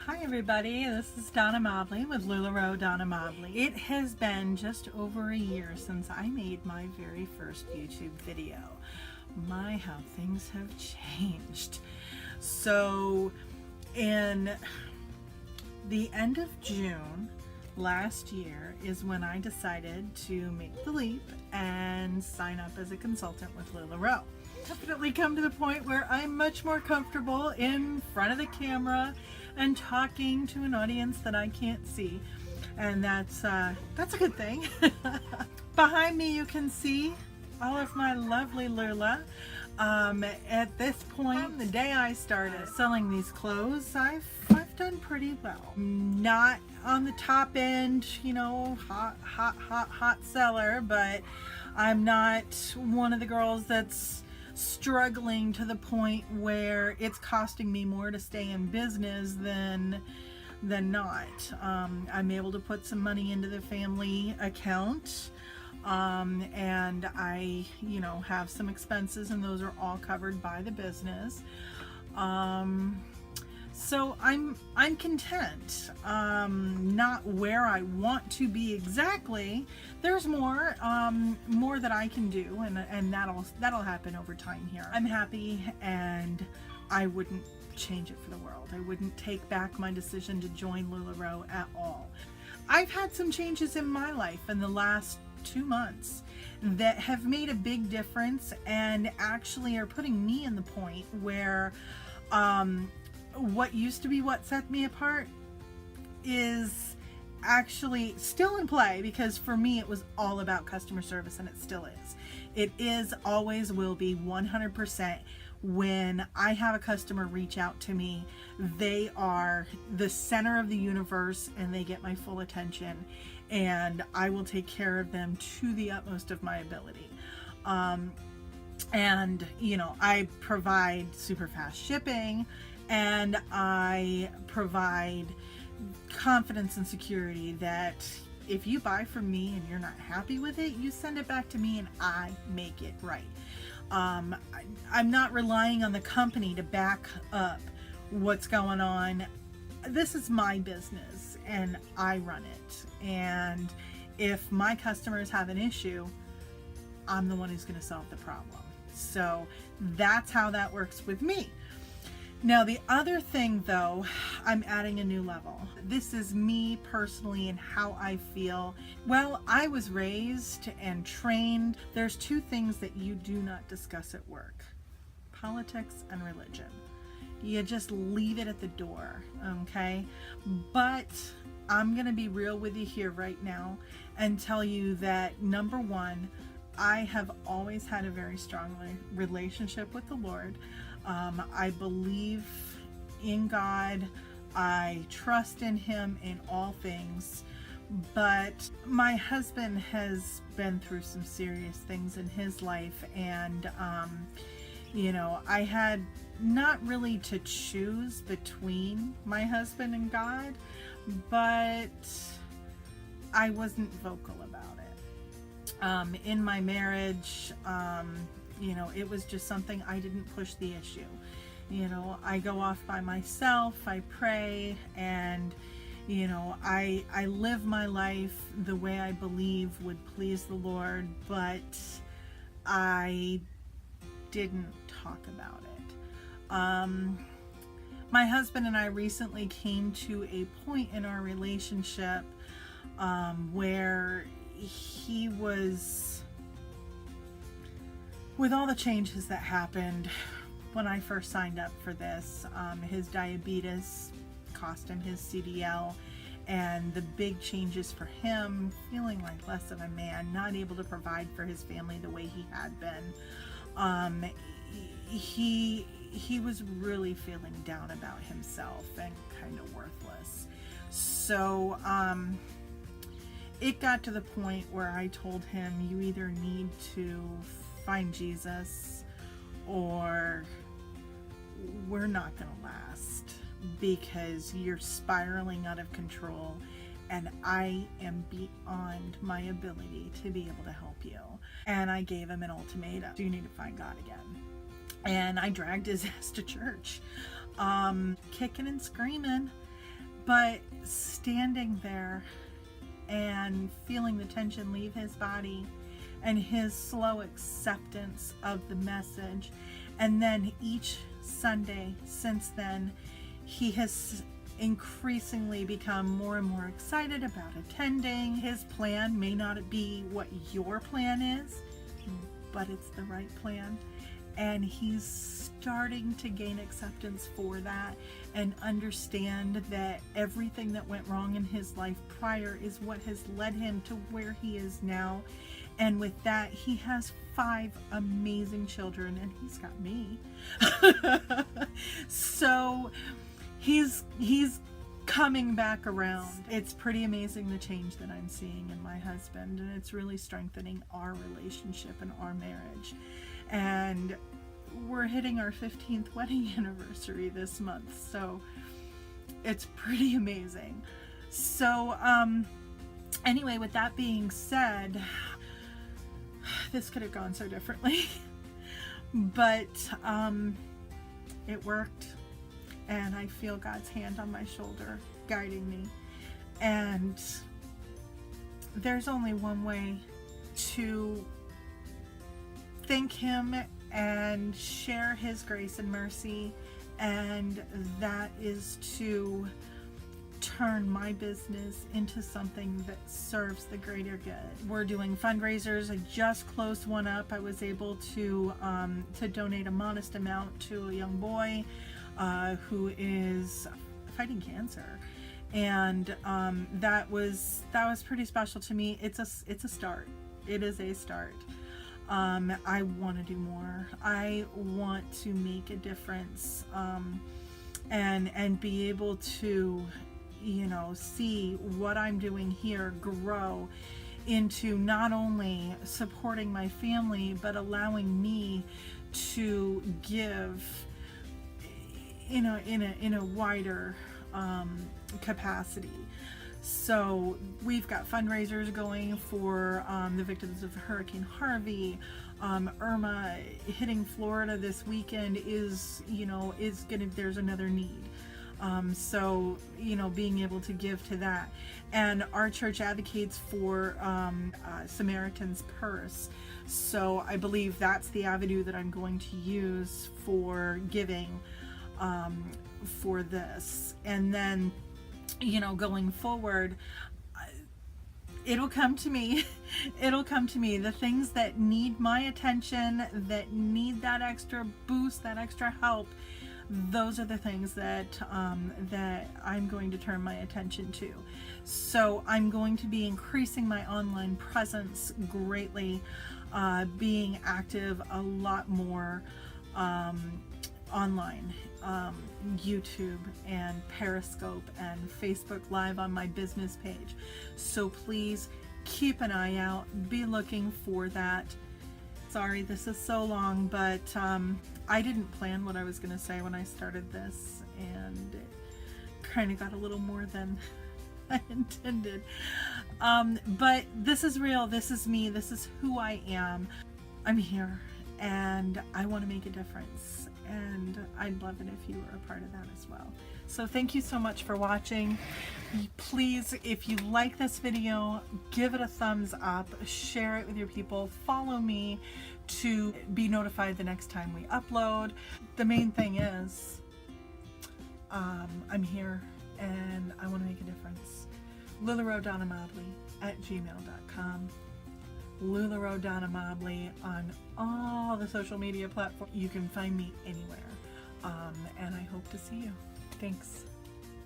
Hi everybody, this is Donna Mobley with LuLaRoe Donna Mobley. It has been just over a year since I made my very first YouTube video. My, how things have changed. So in the end of June last year is when I decided to make the leap and sign up as a consultant with LuLaRoe. Definitely come to the point where I'm much more comfortable in front of the camera and talking to an audience that I can't see, and that's a good thing. Behind me you can see all of my lovely Lula. At this point, the day I started selling these clothes, I've done pretty well. Not on the top end, you know, hot seller, but I'm not one of the girls that's struggling to the point where it's costing me more to stay in business than not. I'm able to put some money into the family account, and I, you know, have some expenses, and those are all covered by the business. So I'm content. Not where I want to be exactly. There's more that I can do, and that'll happen over time here. I'm happy, and I wouldn't change it for the world. I wouldn't take back my decision to join LuLaRoe at all. I've had some changes in my life in the last 2 months that have made a big difference, and actually are putting me in the point where what used to be what set me apart is actually still in play, because for me it was all about customer service, and it still is. It is, always will be, 100%. When I have a customer reach out to me, they are the center of the universe and they get my full attention, and I will take care of them to the utmost of my ability. And you know, I provide super fast shipping, and I provide confidence and security that if you buy from me and you're not happy with it, you send it back to me and I make it right. I'm not relying on the company to back up what's going on. This is my business and I run it. And if my customers have an issue, I'm the one who's going to solve the problem. So that's how that works with me. Now, the other thing though, I'm adding a new level. This is me personally and how I feel. Well, I was raised and trained. There's two things that you do not discuss at work: politics and religion. You just leave it at the door, okay? But I'm gonna be real with you here right now and tell you that, number one, I have always had a very strong relationship with the Lord. I believe in God. I trust in Him in all things. But my husband has been through some serious things in his life, and you know, I had not really to choose between my husband and God, but I wasn't vocal about it. In my marriage, you know, it was just something I didn't push the issue. You know, I go off by myself, I pray, and you know, I live my life the way I believe would please the Lord, but I didn't talk about it. My husband and I recently came to a point in our relationship where he was, with all the changes that happened when I first signed up for this, his diabetes cost him his CDL, and the big changes for him, feeling like less of a man, not able to provide for his family the way he had been. He was really feeling down about himself and kind of worthless. So it got to the point where I told him, you either need to find Jesus or we're not gonna last, because you're spiraling out of control and I am beyond my ability to be able to help you. And I gave him an ultimatum: you need to find God again. And I dragged his ass to church, kicking and screaming. But standing there and feeling the tension leave his body and his slow acceptance of the message, and then each Sunday since then, he has increasingly become more and more excited about attending. His plan may not be what your plan is, but it's the right plan. And he's starting to gain acceptance for that and understand that everything that went wrong in his life prior is what has led him to where he is now. And with that, he has 5 amazing children, and he's got me. So he's coming back around. It's pretty amazing the change that I'm seeing in my husband, and it's really strengthening our relationship and our marriage. And we're hitting our 15th wedding anniversary this month, so it's pretty amazing. So anyway, with that being said, this could have gone so differently, but it worked, and I feel God's hand on my shoulder guiding me. And there's only one way to thank him and share his grace and mercy, and that is to turn my business into something that serves the greater good. We're doing fundraisers. I just closed one up. I was able to donate a modest amount to a young boy who is fighting cancer, and that was pretty special to me. It's a start. It is a start. I want to do more. I want to make a difference, and be able to, see what I'm doing here grow into not only supporting my family, but allowing me to give in a wider capacity. So we've got fundraisers going for the victims of Hurricane Harvey. Irma hitting Florida this weekend is there's another need. So being able to give to that. And our church advocates for Samaritan's Purse. So I believe that's the avenue that I'm going to use for giving for this. And then going forward, it'll come to me. It'll come to me. The things that need my attention, that need that extra boost, that extra help, those are the things that that I'm going to turn my attention to. So I'm going to be increasing my online presence greatly, being active a lot more online, YouTube and Periscope and Facebook Live on my business page. So please keep an eye out, be looking for that. Sorry this is so long, but I didn't plan what I was going to say when I started this, and it kind of got a little more than I intended. But this is real, this is me, this is who I am. I'm here and I want to make a difference, and I'd love it if you were a part of that as well. So thank you so much for watching. Please, if you like this video, give it a thumbs up, share it with your people, follow me to be notified the next time we upload. The main thing is, I'm here and I want to make a difference. LuLaRoe@gmail.com. LuLaRoe on all the social media platforms. You can find me anywhere. And I hope to see you. Thanks.